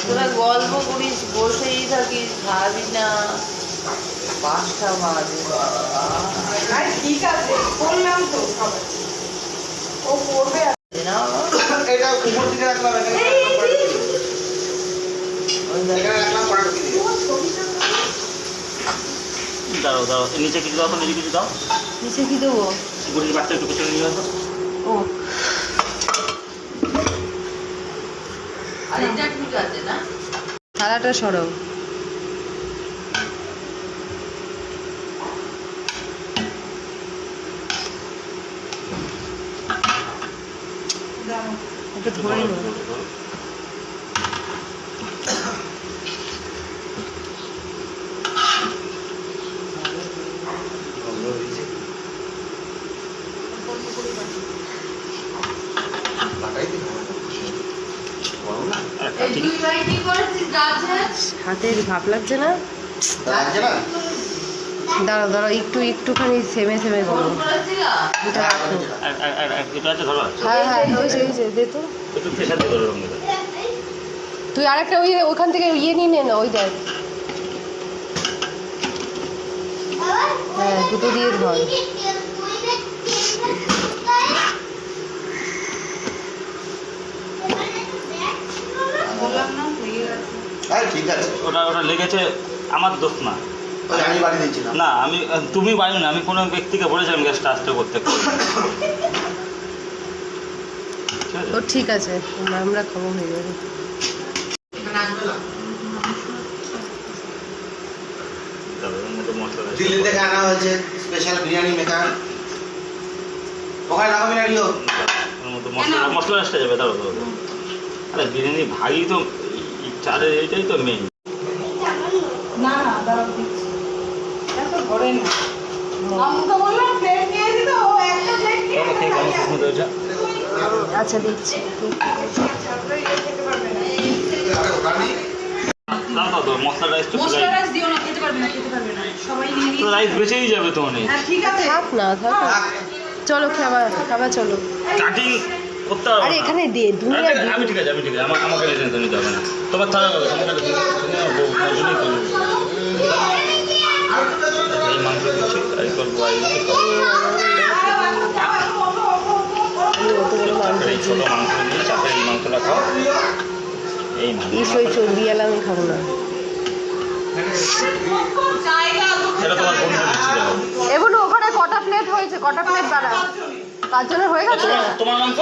তোরা গল্প করিস, বসেই থাকিস, খাবি না। 5টা বাজে। ঠিক আছে, বললাম তো ও করবে না এটা উপর দিকে রাখলাম, দাঁড়াও দাঁড়াও, নিচে কিছু দাও, নিচে কিছু দাও। নিচে কি দেবো? গুড়ির বাচ্চা একটু পেছনে নিয়ে আসো। ও আর এটা ঠিক আছে না? থালাটা সরাও। এটা ধরে নো। হাতের ভাব লাগছে না? দাঁড়াও দাঁড়াও, একটুখানি থেমে থেমে করো। এটা রাখো। হ্যাঁ হ্যাঁ, হয়েছে দে তো। তুই আরেকটা ওখান থেকে ইয়ে নিয়ে নে না, ওই দেখ। হ্যাঁ, দুটো দিয়ে ধর। ঠিক আছে, ওটা লেগেছে, আমার দোষ না। আমি বাড়ি দিচ্ছিলাম না, আমি তুমি বাড়ি না, আমি কোনো ব্যক্তিকে বলেছিলাম গ্যাসটা আস্তে করতে। ও ঠিক আছে, আমরা খাবো, হয়ে যাবে। দিল্লি থেকে আনা হয়েছে স্পেশাল বিরিয়ানি মেকার। ওখানে লাগাবি না রিও, মশলা আসতে যাবে। দাঁড়ো দাঁড়ো, আরে বিরিয়ানি ভাগই তো চালের, এইটাই তো মেইন। না না, দাঁড়াও দিচ্ছি। এত ঘরে না, আমি তো বললাম প্লেট নিয়ে দিতে, ও একটা প্লেট নিয়ে আচ্ছা দিচ্ছি। মশলা রাইস দিও না, খেতে পারবে না সবাই নিয়ে নিয়ে। রাইস বেঁচেই যাবে তো অনেক। হ্যাঁ ঠিক আছে, থাক না, থাক। চলো খাবার চলো। কাটিং করতে হবে। আরে এখানে দে, দুনিয়া দে। আমি ঠিক আছে, আমাকে টেনশন নিতে হবে না। তোমার থাকা হবে, এই মাংস দিচ্ছি, তাই করবো। এই ছোট মাংস দিয়ে চাপের এই মাংসটা খাও। এই নিশ্চয়ই চর্বি এলাম, আমি খাবো না। এটা তোমার বন্ধু দিচ্ছিল। এগুলো ওখানে কটা প্লেট হয়েছে? কটা প্লেট বাড়া? 5 জনের হয়ে গেছে। তোমার মাংস